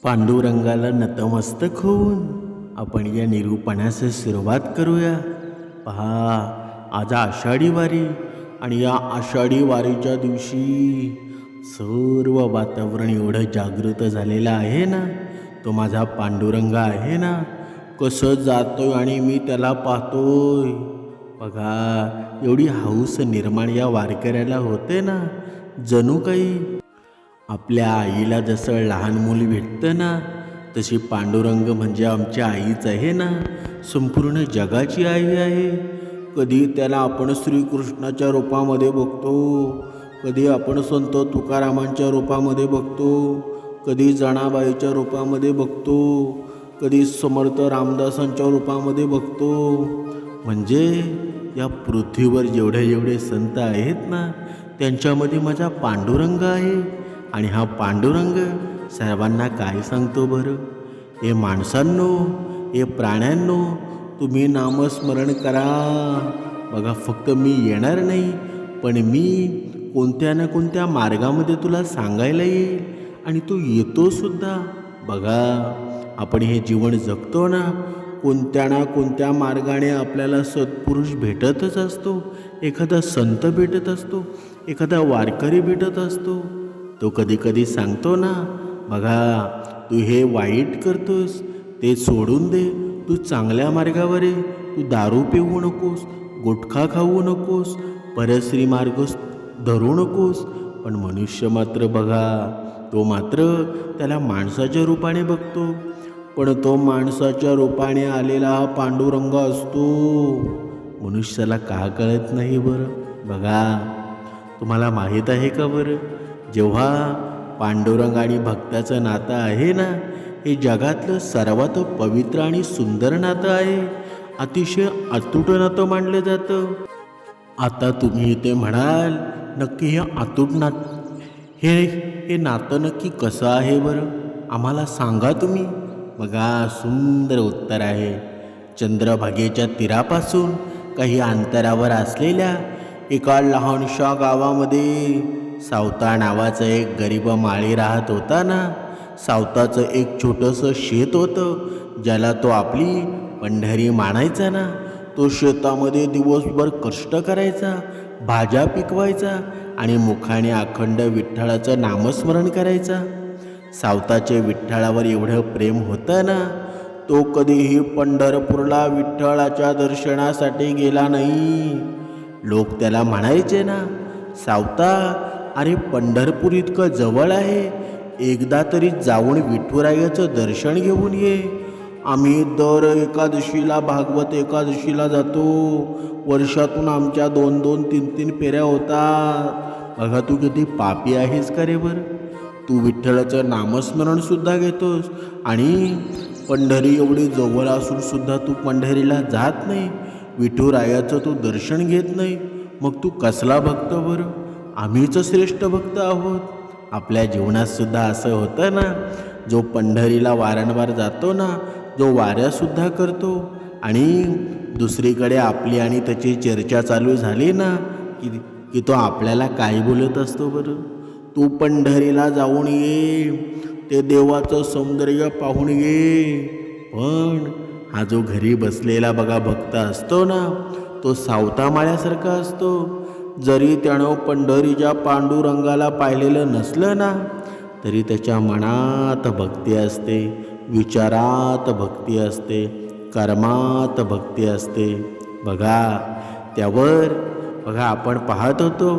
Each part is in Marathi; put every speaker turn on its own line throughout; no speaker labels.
पांडुरंगाला नतमस्तक होऊन आपण या निरूपणास सुरुवात करूया. पहा, आज आषाढी वारी आणि या आषाढी वारीच्या दिवशी सर्व वातावरण एवढं जागृत झालेलं आहे ना. तो माझा पांडुरंग आहे ना, कसं जातोय आणि मी त्याला पाहतोय. बघा, एवढी हौस निर्माण या वारकऱ्याला होते ना, जणू काही आपल्या आईला जसं लहान मुली भेटतं ना, तशी पांडुरंग म्हणजे आमच्या आईच आहे ना, संपूर्ण जगाची आई आहे. कधी त्याला आपण श्रीकृष्णाच्या रूपामध्ये बघतो, कधी आपण संत तुकारामांच्या रूपामध्ये बघतो, कधी जनाबाईच्या रूपामध्ये बघतो, कधी समर्थ रामदासांच्या रूपामध्ये बघतो. म्हणजे या पृथ्वीवर जेवढे जेवढे संत आहेत ना, त्यांच्यामध्ये माझा पांडुरंग आहे. आणि हा पांडुरंग सर्वांना काय सांगतो बरं? हे माणसांनो, हे प्राण्यांनो, तुम्ही नामस्मरण करा. बघा, फक्त मी येणार नाही, पण मी कोणत्या ना कोणत्या मार्गामध्ये तुला सांगायला येईल आणि तू येतो सुद्धा. बघा, आपण हे जीवन जगतो ना, कोणत्या ना कोणत्या मार्गाने आपल्याला सत्पुरुष भेटतच असतो. एखादा संत भेटत असतो, एखादा वारकरी भेटत असतो. तो कधी कधी सांगतो ना, बघा, तू हे वाईट करतोस ते सोडून दे, तू चांगल्या मार्गावर ये, तू दारू पिऊ नकोस, गुटखा खाऊ नकोस, परश्री मार्ग धरू नकोस. पण मनुष्य मात्र बघा, तो मात्र त्याला माणसाच्या रूपाने बघतो. पण तो माणसाच्या रूपाने आलेला हा पांडुरंग असतो. मनुष्याला का कळत नाही बरं? बघा, तुम्हाला माहीत आहे का बरं, जेव्हा पांडुरंग आणि भक्ताचं नातं आहे ना, हे जगातलं सर्वात पवित्र आणि सुंदर नातं आहे. अतिशय अतूट नातं मानलं जातं. आता तुम्ही ते म्हणाल, नक्की हे अतूट हे नातं नक्की कसं आहे बरं? आम्हाला सांगा तुम्ही. बघा, सुंदर उत्तर आहे. चंद्रभागेच्या तीरापासून काही अंतरावर असलेल्या एका लहानशा गावामध्ये सावता नावाचं एक गरीब माळी राहत होता ना. सावताचं एक छोटंसं शेत होतं, ज्याला तो आपली पंढरी मानायचा ना. तो शेतामध्ये दिवसभर कष्ट करायचा, भाज्या पिकवायचा आणि मुखाने अखंड विठ्ठलाचं नामस्मरण करायचा. सावताचे विठ्ठलावर एवढं प्रेम होतं ना, तो कधीही पंढरपूरला विठ्ठलाच्या दर्शनासाठी गेला नाही. लोक त्याला म्हणायचे ना, सावता, अरे पंढरपूर इतकं जवळ आहे, एकदा तरी जाऊन विठुरायाचं दर्शन घेऊन ये. आम्ही दर एकादशीला, भागवत एकादशीला जातो. वर्षातून आमच्या 2-2, 3-3 फेऱ्या होतात. बघा, तू किती पापी आहेस का रे बरं? तू विठ्ठलाचं नामस्मरणसुद्धा घेतोस आणि पंढरी एवढी जवळ असून सुद्धा तू पंढरीला जात नाही, विठुरायाचं तू दर्शन घेत नाही. मग तू कसला भक्त बरं? आम्हीच श्रेष्ठ भक्त आहोत. आपल्या जीवनातसुद्धा असं होतं ना, जो पंढरीला वारंवार जातो ना, जो वाऱ्यासुद्धा करतो आणि दुसरीकडे आपली आणि त्याची चर्चा चालू झाली ना, की तो आपल्याला काय बोलत असतो बरं? तू पंढरीला जाऊन ये, ते देवाचं सौंदर्य पाहून ये. पण हा जो घरी बसलेला बघा भक्त असतो ना, तो सावता माळ्यासारखा असतो. जरी त्यानं पंढरीच्या पांडुरंगाला पाहिलेलं नसलं ना, तरी त्याच्या मनात भक्ती असते, विचारात भक्ती असते, कर्मात भक्ती असते. बघा, त्यावर बघा, आपण पाहत होतो,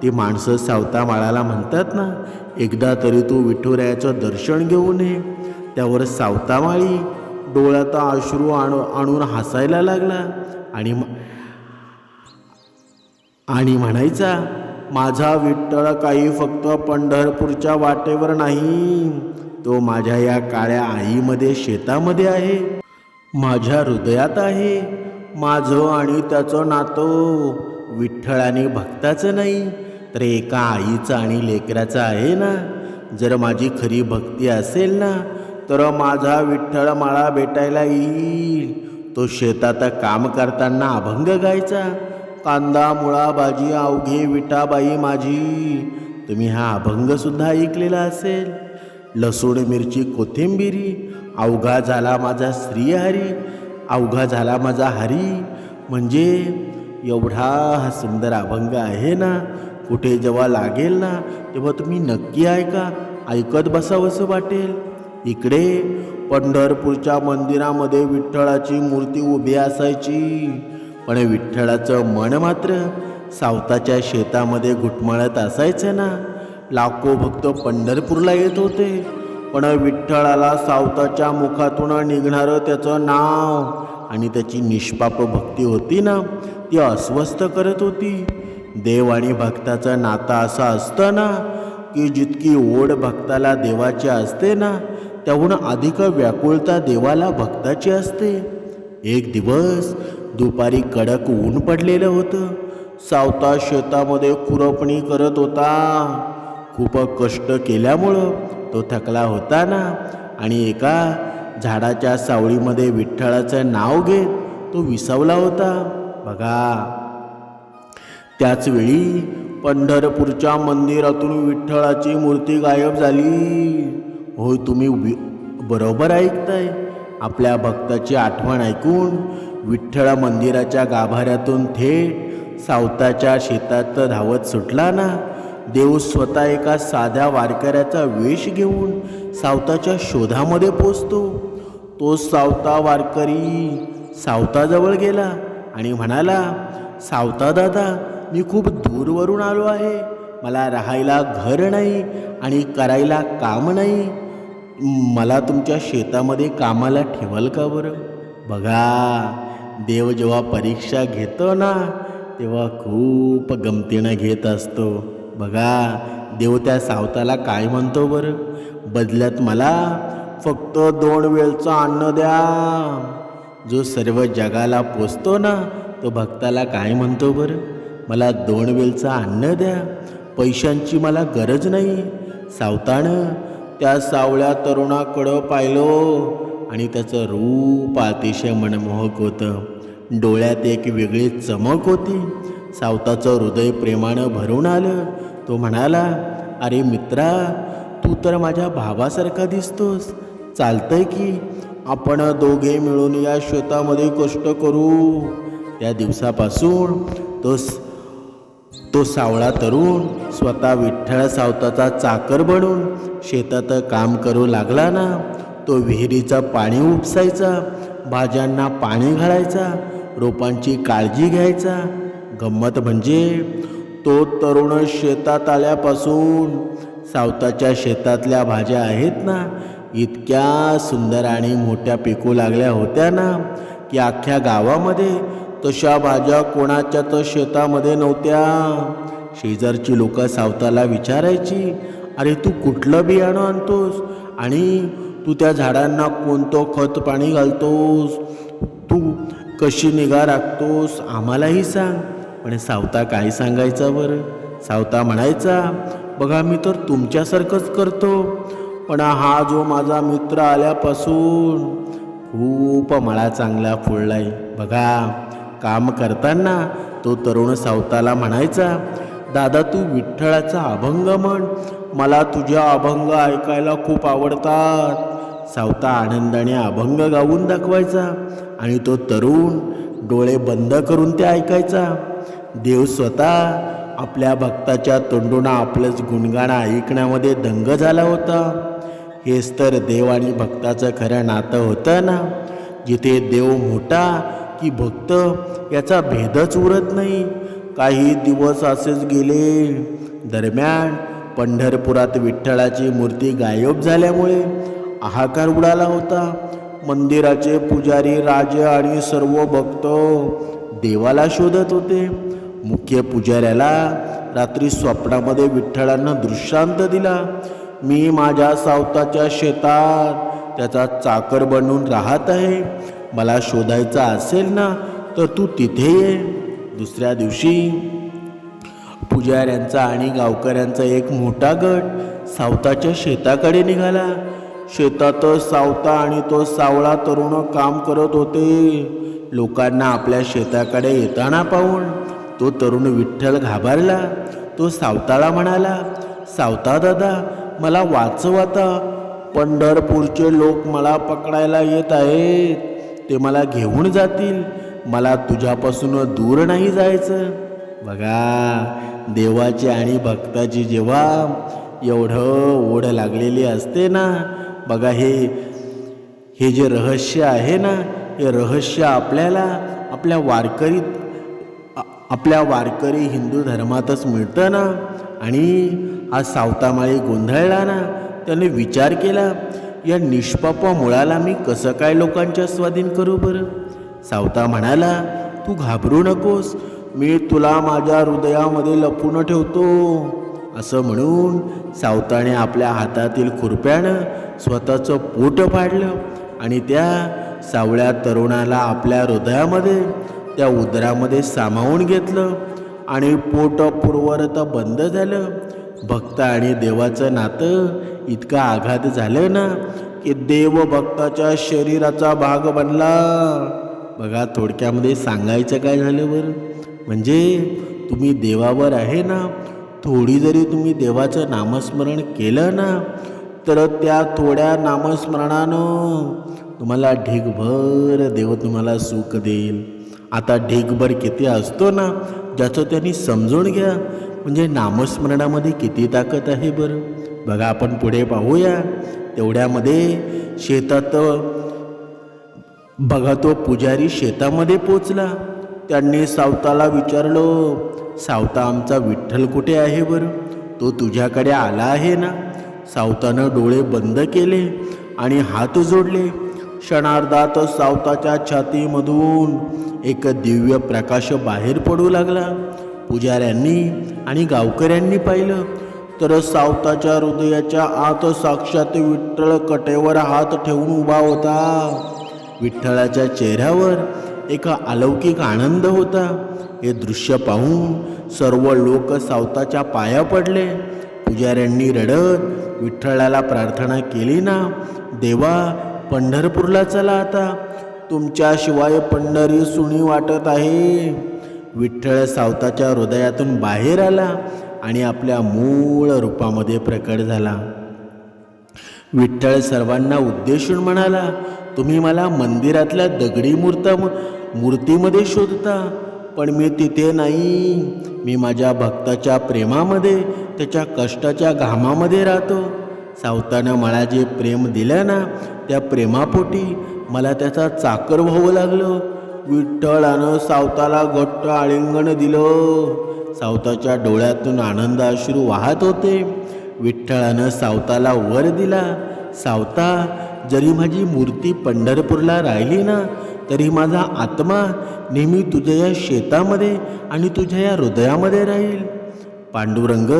ती माणसं सावता माळाला म्हणतात ना, एकदा तरी तू विठुरायाचं दर्शन घेऊन ये. त्यावर सावता माळी डोळ्यात अश्रू आणून हसायला लागला आणि म्हणायचा, माझा विठ्ठल काही फक्त पंढरपूरच्या वाटेवर नाही, तो माझ्या या काळ्या आईमध्ये, शेतामध्ये आहे, माझ्या हृदयात आहे. माझं आणि त्याचं नातं विठ्ठल आणि भक्ताचं नाही, तर एका आईचं आणि लेकराचं आहे ना. जर माझी खरी भक्ती असेल ना, तर माझा विठ्ठल मला भेटायला येईल. तो शेतात काम करताना अभंग गायचा, कांदा मुळा भाजी अवघे विठाबाई माझी. तुम्ही हा अभंगसुद्धा ऐकलेला असेल. लसूण मिरची कोथिंबिरी, अवघा झाला माझा श्रीहरी, अवघा झाला माझा हरी. म्हणजे एवढा हा सुंदर अभंग आहे ना, कुठे जेव्हा लागेल ना तेव्हा तुम्ही नक्की ऐका, ऐकत बसावंसं वाटेल. इकडे पंढरपूरच्या मंदिरामध्ये विठ्ठलाची मूर्ती उभी असायची, पण विठ्ठलाचं मन मात्र सावताच्या शेतामध्ये घुटमळत असायचं ना. लाखो भक्त पंढरपूरला येत होते, पण विठ्ठलाला सावताच्या मुखातून निघणारं त्याचं नाव आणि त्याची निष्पाप भक्ती होती ना, ती अस्वस्थ करत होती. देव आणि भक्ताचं नातं असं असतं ना की जितकी ओढ भक्ताला देवाची असते ना, त्याहून अधिक व्याकुळता देवाला भक्ताची असते. एक दिवस दुपारी कडक ऊन पडलेलं होतं. सावता शेतामध्ये खुरपणी करत होता. खूप कष्ट केल्यामुळं तो थकला होता ना, आणि एका झाडाच्या सावळीमध्ये विठ्ठलाचं नाव घेत तो विसावला होता. बघा, त्याच वेळी पंढरपूरच्या मंदिरातून विठ्ठलाची मूर्ती गायब झाली. होय, तुम्ही बरोबर ऐकताय. आपल्या भक्ताची आठवण ऐकून विठ्ठल मंदिराच्या गाभाऱ्यातून थेट सावताच्या शेतात धावत सुटला ना. देव स्वतः एका साध्या वारकऱ्याचा वेश घेऊन सावताच्या शोधामध्ये पोचतो. तो सावता वारकरी सावताजवळ गेला आणि म्हणाला, सावता दादा, मी खूप दूरवरून आलो आहे. मला राहायला घर नाही आणि करायला काम नाही. मला तुमच्या शेतामध्ये कामाला ठेवाल का बरं? बघा, देव जेव्हा परीक्षा घेतो ना तेव्हा खूप गमतीनं घेत असतो. बघा, देव त्या सावताला काय म्हणतो बरं? बदल्यात मला फक्त 2 वेळचं अन्न द्या. जो सर्व जगाला पोचतो ना तो भक्ताला काय म्हणतो बरं? मला 2 वेळचं अन्न द्या, पैशांची मला गरज नाही. सावतानं त्या सावळ्या तरुणाकडं पाहिलं आणि त्याचं रूप अतिशय मनमोहक होतं. डोळ्यात एक वेगळी चमक होती. सावताचं हृदय प्रेमानं भरून आलं. तो म्हणाला, अरे मित्रा, तू तर माझ्या भावासारखा दिसतोस. चालतंय की आपण दोघे मिळून या शेतामध्ये कष्ट करू. त्या दिवसापासून तो सावळा तरुण स्वतः विठ्ठल सावताचा चाकर बनून शेतात काम करू लागला ना. तो विहिरीचं पाणी उपसायचा, भाज्यांना पाणी घालायचा, रोपांची काळजी घ्यायचा. गंमत म्हणजे तो तरुण शेतात आल्यापासून सावताच्या शेतातल्या भाज्या आहेत ना, इतक्या सुंदर आणि मोठ्या पिकू लागल्या होत्या ना की अख्ख्या गावामध्ये तशा भाज्या कोणाच्याच शेतामध्ये नव्हत्या. शेजारची लोक सावताला विचारायची, अरे तू कुठलं बियाणं आणतोस आणि तू त्या झाडांना कोणतं खत पाणी घालतोस, तू कशी निगा राखतोस, आम्हालाही सांग. पण सावता काय सांगायचा बरं? सावता म्हणायचा, बघा मी तर तुमच्यासारखंच करतो, पण हा जो माझा मित्र आल्यापासून खूप मळा चांगला फुललाय. बघा, काम करताना तो तरुण सावताला म्हणायचा, दादा तू विठ्ठलाचा अभंग म्हण, मला तुझ्या अभंग ऐकायला खूप आवडतात. सावता आनंदाने अभंग गाऊन दाखवायचा आणि तो तरुण डोळे बंद करून ते ऐकायचा. देव स्वतः आपल्या भक्ताच्या तोंडून आपलंच गुणगाण ऐकण्यामध्ये दंग झाला होता. हेच तर देव आणि भक्ताचं खरं नातं होतं ना, जिथे देव मोठा की भक्त याचा भेदच उरत नाही. काही दिवस असेच गेले. दरम्यान पंढरपुरात विठ्ठलाची मूर्ती गायब झाल्यामुळे हाहाकार उडाला होता. मंदिराचे पुजारी, राजे आणि सर्व भक्त देवाला शोधत होते. मुख्य पुजाऱ्याला रात्री स्वप्नामध्ये विठ्ठलानं दृष्टांत दिला, मी माझ्या सावताच्या शेतात त्याचा चाकर बनून राहत आहे. मला शोधायचा असेल ना तर तू तिथे ये. दुसऱ्या दिवशी पुजाऱ्यांचा आणि गावकऱ्यांचा एक मोठा गट सावताच्या शेताकडे निघाला. शेतात सावता आणि तो सावळा तरुण काम करत होते. लोकांना आपल्या शेताकडे येताना पाहून तो तरुण विठ्ठल घाबरला. तो सावताला म्हणाला, सावता दादा मला वाचव आता, पंढरपूरचे लोक मला पकडायला येत आहेत, ते मला घेऊन जातील, मला तुझ्यापासून दूर नाही जायचं. बघा, देवाची आणि भक्ताची जेव्हा एवढं ओढ लागलेली असते ना, बघा हे जे रहस्य आहे ना, हे रहस्य आपल्याला आपल्या वारकरी हिंदू धर्मातच मिळतं ना. आणि हा सावतामाळी गोंधळला ना, त्याने विचार केला, या निष्पाप मुळाला मी कसं काय लोकांच्या स्वाधीन करू बरं. सावता म्हणाला, तू घाबरू नकोस, मी तुला माझ्या हृदयामध्ये लपवून ठेवतो. असं म्हणून सावताने आपल्या हातातील खुरप्यानं स्वतःचं पोट पाडलं आणि त्या सावळ्या तरुणाला आपल्या हृदयामध्ये, त्या उदरामध्ये सामावून घेतलं आणि पोट पूर्ववत बंद झालं. भक्त आणि देवाचं नातं इतकं आघात झालं ना, की देव भक्ताच्या शरीराचा भाग बनला. बघा, थोडक्यामध्ये सांगायचं काय झालं बरं, म्हणजे तुम्ही देवावर आहे ना, थोडी जरी तुम्ही देवाचं नामस्मरण केलं ना, तर त्या थोड्या नामस्मरणानं तुम्हाला ढीगभर देव तुम्हाला सुख देईल. आता ढीगभर किती असतो ना, ज्याचं त्यांनी समजून घ्या. म्हणजे नामस्मरणामध्ये किती ताकद आहे बरं. बघा, आपण पुढे पाहूया. तेवढ्यामध्ये शेतात बघा, तो पुजारी शेतामध्ये पोचला. त्यांनी सावताला विचारलं, सावता, आमचा विठ्ठल कुठे आहे बरं, तो तुझ्याकडे आला आहे ना. सावतानं डोळे बंद केले आणि हात जोडले. क्षणार्धात सावताच्या छातीमधून एक दिव्य प्रकाश बाहेर पडू लागला. पुजाऱ्यांनी आणि गावकऱ्यांनी पाहिलं तर सावताच्या हृदयाच्या आत साक्षात विठ्ठल कटेवर हात ठेवून उभा होता. विठ्ठलाच्या चेहऱ्यावर एक अलौकिक आनंद होता. हे दृश्य पाहून सर्व लोक सावताच्या पाया पडले. पुजाऱ्यांनी रडत विठ्ठलाला प्रार्थना केली ना, देवा, पंढरपूरला चला आता, तुमच्याशिवाय पंढरी सुनी वाटत आहे. विठ्ठल सावताच्या हृदयातून बाहेर आला आणि आपल्या मूळ रूपामध्ये प्रकट झाला. विठ्ठल सर्वांना उद्देशून म्हणाला, तुम्ही मला मंदिरातल्या दगडी मूर्तीमध्ये शोधता, पण मी तिथे नाही. मी माझ्या भक्ताच्या प्रेमामध्ये, त्याच्या कष्टाच्या घामामध्ये राहतो. सावतानं मला जे प्रेम दिलं ना, त्या प्रेमापोटी मला त्याचा चाकर व्हावं लागलं. विठ्ठलानं सावताला घट्ट आलिंगन दिलं. सावताच्या डोळ्यातून आनंद अश्रू वाहत होते. विठ्ठलानं सावताला वर दिला, सावता, जरी माझी मूर्ती पंढरपूरला राहिली ना, तरी माझा आत्मा नेहमी तुझ्या या शेतामध्ये आणि तुझ्या या हृदयामध्ये राहील. पांडुरंग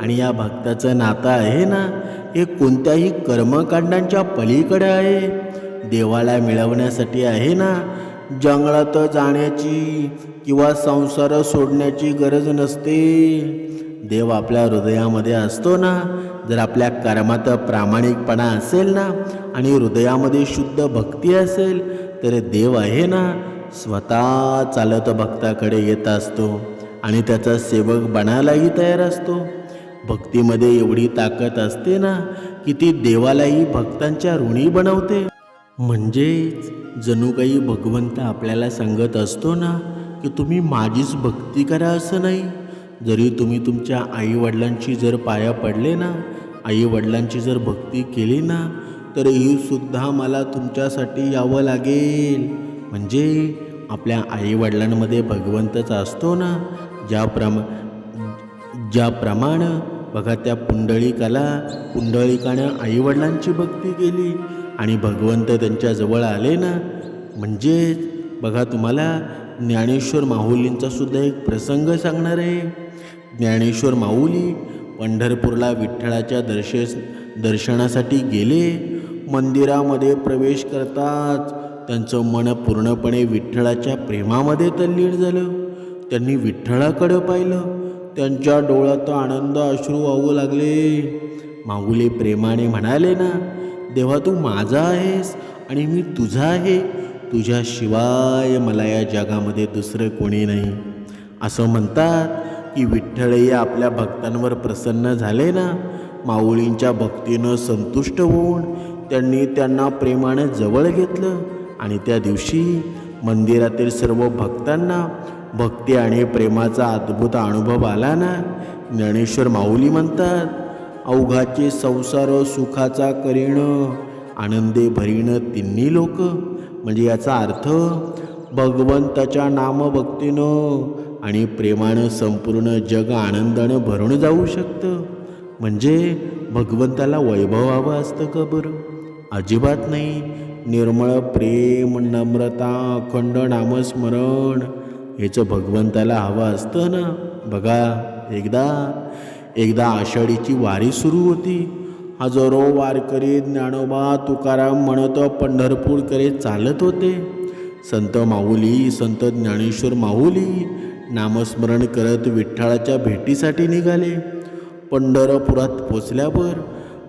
आणि या भक्ताचं नातं आहे ना, हे कोणत्याही कर्मकांडांच्या पलीकडे आहे. देवाला मिळवण्यासाठी आहे ना, जंगलात जाण्याची किंवा संसार सोडण्याची गरज नसते. देव आपल्या हृदयामध्ये असतो ना. जर आपल्या कर्मात प्रामाणिकपणा असेल ना आणि हृदयामध्ये शुद्ध भक्ती असेल, तर देव आहे ना, स्वतः चालत भक्ताकडे येत असतो आणि त्याचा सेवक बनायलाही तयार असतो. भक्तीमध्ये एवढी ताकद असते ना, की ती देवालाही भक्तांच्या ऋणी बनवते. म्हणजेच जणू काही भगवंत आपल्याला सांगत असतो ना, की तुम्ही माझीच भक्ती करा असं नाही. जरी तुम्ही तुमच्या आईवडिलांची जर पाया पडले ना, आईवडिलांची जर भक्ती केली ना, तरीही सुद्धा मला तुमच्यासाठी यावं लागेल. म्हणजे आपल्या आईवडिलांमध्ये भगवंतच असतो ना. ज्याप्रमाणे बघा, त्या पुंडलिकानं आईवडिलांची भक्ती केली आणि भगवंत त्यांच्याजवळ आले ना. म्हणजेच बघा, तुम्हाला ज्ञानेश्वर माऊलींचा सुद्धा एक प्रसंग सांगणार आहे. ज्ञानेश्वर माऊली पंढरपूरला विठ्ठलाच्या दर्शनासाठी गेले. मंदिरामध्ये प्रवेश करताच त्यांचं मन पूर्णपणे विठ्ठलाच्या प्रेमामध्ये तल्लीन झालं. त्यांनी विठ्ठलाकडे पाहिलं. त्यांच्या डोळ्यात आनंद अश्रू वाहू लागले. माऊली प्रेमाने म्हणाले ना, देवा, तू माझा आहेस आणि मी तुझा आहे. तुझ्याशिवाय मला या जगामध्ये दुसरं कोणी नाही. असं म्हणतात की विठ्ठलही आपल्या भक्तांवर प्रसन्न झाले ना. माऊलींच्या भक्तीनं संतुष्ट होऊन त्यांनी त्यांना प्रेमाने जवळ घेतलं आणि त्या दिवशी मंदिरातील सर्व भक्तांना भक्ती आणि प्रेमाचा अद्भुत अनुभव आला ना. ज्ञानेश्वर माऊली म्हणतात, अवघाचे संसार सुखाचा करीण, आनंदे भरीण तिन्ही लोक. म्हणजे याचा अर्थ भगवंताच्या नामभक्तीनं आणि प्रेमानं संपूर्ण जग आनंदानं भरून जाऊ शकतं. म्हणजे भगवंताला वैभव हवं असतं का बरं? अजिबात नाही. निर्मळ प्रेम, नम्रता, अखंड नामस्मरण हेच भगवंताला हवं असतं ना. बघा, एकदा आषाढीची वारी सुरू होती. हजारो वारकरी ज्ञानोबा तुकाराम म्हणत पंढरपूरकडे चालत होते. संत ज्ञानेश्वर माऊली नामस्मरण करत विठ्ठलाच्या भेटीसाठी निघाले. पंढरपुरात पोचल्यावर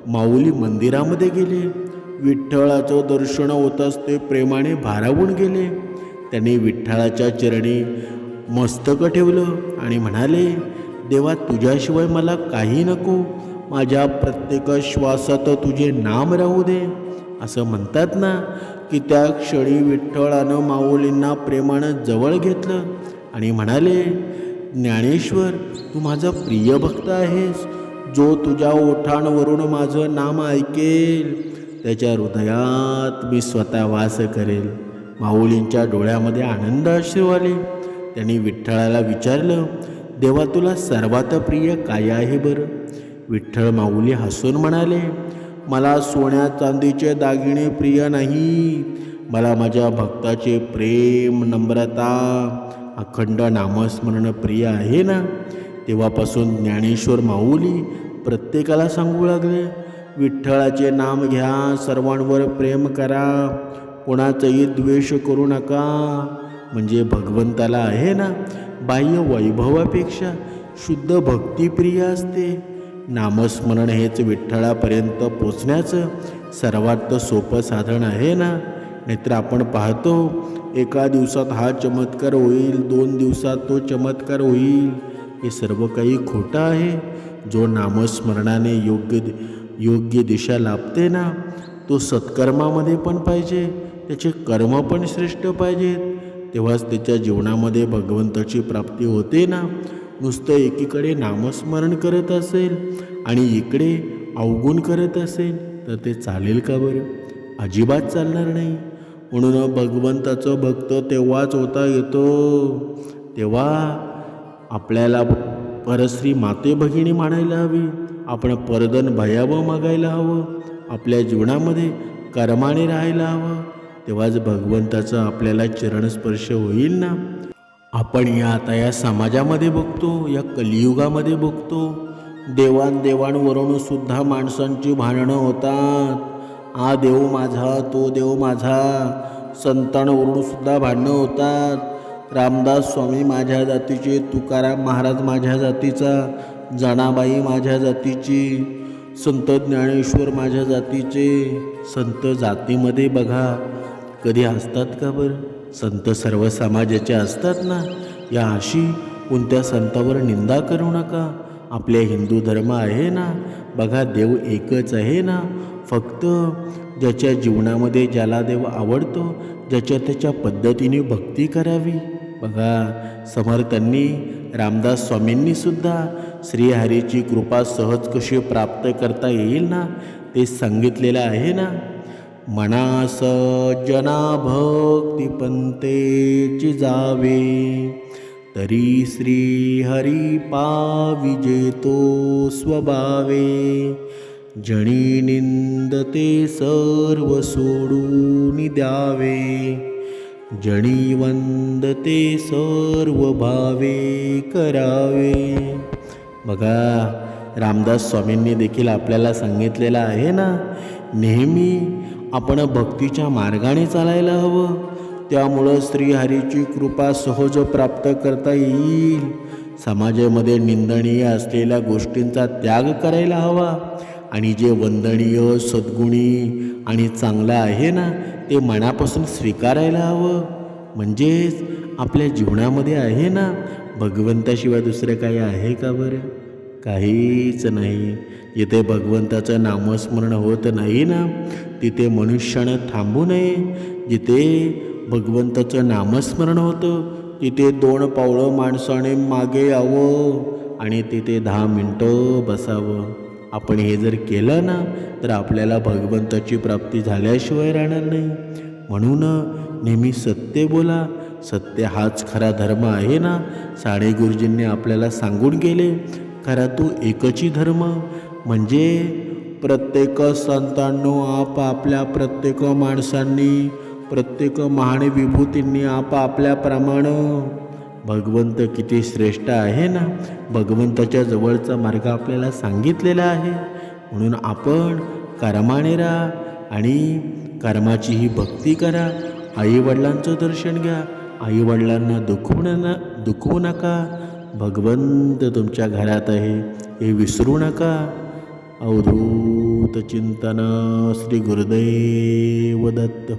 माऊली मंदिरामध्ये गेले. विठ्ठलाचं दर्शन होताच ते प्रेमाने भारावून गेले. त्यांनी विठ्ठलाच्या चरणी मस्तक ठेवलं आणि म्हणाले, देवा, तुझ्याशिवाय मला काही नको. माझ्या प्रत्येक श्वासात तुझे नाम राहू दे. असं म्हणतात ना की त्या क्षणी विठ्ठलानं माऊलींना प्रेमानं जवळ घेतलं आणि म्हणाले, ज्ञानेश्वर, तू माझा प्रिय भक्त आहेस. जो तुझ्या ओठांवरून माझं नाम ऐकेल त्याच्या हृदयात मी स्वतः वास करेल. माऊलींच्या डोळ्यामध्ये आनंद अश्रू आले. त्यांनी विठ्ठलाला विचारलं, देवा, तुला सर्वात प्रिय काय आहे बरं? विठ्ठल माऊली हसून म्हणाले, मला सोन्या चांदीचे दागिने प्रिय नाही. मला माझ्या भक्ताचे प्रेम, नम्रता, अखंड नामस्मरण प्रिय आहे ना. तेव्हापासून ज्ञानेश्वर माऊली प्रत्येकाला सांगू लागले, विठ्ठलाचे नाम घ्या, सर्वांवर प्रेम करा, कोणाचाही द्वेष करू नका. म्हणजे भगवंताला आहे ना, बाह्य वैभवापेक्षा शुद्ध भक्तिप्रिय असते. नामस्मरण हेच विठ्ठलापर्यंत पोचण्याचं सर्वात सोपं साधन आहे ना. नाहीतर आपण पाहतो, एका दिवसात हा चमत्कार होईल, 2 दिवसात तो चमत्कार होईल. हे सर्व काही खोटं आहे. जो नामस्मरणाने योग्य दिशा लाभते ना, तो सत्कर्मामध्ये पण पाहिजे, त्याचे कर्म पण श्रेष्ठ पाहिजेत. तेव्हाच त्याच्या जीवनामध्ये भगवंताची प्राप्ती होते ना. नुसतं एकीकडे नामस्मरण करत असेल आणि इकडे अवगुण करत असेल तर ते चालेल का बरं? अजिबात चालणार नाही. म्हणून भगवंताचं भक्त तेव्हाच होता येतो तेव्हा आपल्याला परश्री माते भगिनी मानायला हवी. आपण परधन भयावं मागायला हवं. आपल्या जीवनामध्ये कर्माने राहायला हवं. तेव्हाच भगवंताचा आपल्याला चरणस्पर्श होईल ना. आपण आता या समाजामध्ये बघतो, या कलियुगामध्ये बघतो, देवाणवरून सुद्धा माणसांची भांडणं होतात. हा देव माझा, तो देव माझा. संतांवरून सुद्धा भांडणं होतात. रामदास स्वामी माझ्या जातीचे, तुकाराम महाराज माझ्या जातीचा, जनाबाई माझ्या जातीची, संत ज्ञानेश्वर माझ्या जातीचे. संत जातीमध्ये बघा कधी असतात का बरं? संत सर्व समाजाचे असतात ना. या अशी कोणत्या संतावर निंदा करू नका. आपल्या हिंदू धर्म आहे ना, बघा देव एकच आहे ना. फक्त ज्याच्या जीवनामध्ये ज्याला देव आवडतो, ज्याच्या त्याच्या पद्धतीने भक्ती करावी. बघा समर्थांनी, रामदास स्वामींनी सुद्धा श्रीहरीची कृपा सहज कशी प्राप्त करता येईल ना, ते सांगितलेलं आहे ना. मनास जना भक्ती पंतेची जावे, तरी श्रीहरी पाविजेतो स्वभावे. जणी निंदते सर्व सोडून द्यावे, जणी वंदते सर्व भावे करावे. बघा रामदास स्वामींनी देखील आपल्याला सांगितलेलं आहे ना, नेहमी आपण भक्तीच्या मार्गाने चालायला हवं. त्यामुळं श्रीहरीची कृपा सहज प्राप्त करता येईल. समाजामध्ये निंदनीय असलेल्या गोष्टींचा त्याग करायला हवा आणि जे वंदनीय, सद्गुणी आणि चांगलं आहे ना, ते मनापासून स्वीकारायला हवं. म्हणजेच आपल्या जीवनामध्ये आहे ना, भगवंताशिवाय दुसरं काही आहे का बरं? काहीच नाही. जिथे भगवंताचं नामस्मरण होत नाही ना, तिथे मनुष्यानं थांबू नये. जिथे भगवंताचं नामस्मरण होतं तिथे 2 पावलं माणसाने मागे यावं आणि तिथे 10 मिनटं बसावं. आपण हे जर केलं ना, तर आपल्याला भगवंताची प्राप्ती झाल्याशिवाय राहणार नाही. म्हणून नेहमी सत्य बोला. सत्य हाच खरा धर्म आहे ना. साने गुरुजींनी आपल्याला सांगून गेले, खरा तो एकची धर्म म्हणजे प्रत्येक संतांनो आपापल्या प्रत्येक माणसांनी प्रत्येक महान विभूतींनी आपापल्याप्रमाणे भगवंत किती श्रेष्ठ आहे ना. भगवंताच्या जवळचा मार्ग आपल्याला सांगितलेला आहे. म्हणून आपण कर्माने राहा आणि कर्माची ही भक्ती करा. आईवडिलांचं दर्शन घ्या. आईवडिलांना दुखवू नका. भगवंत तुमच्या घरात आहे हे विसरू नका. अवधूत चिंतन. श्री गुरुदेव दत्त.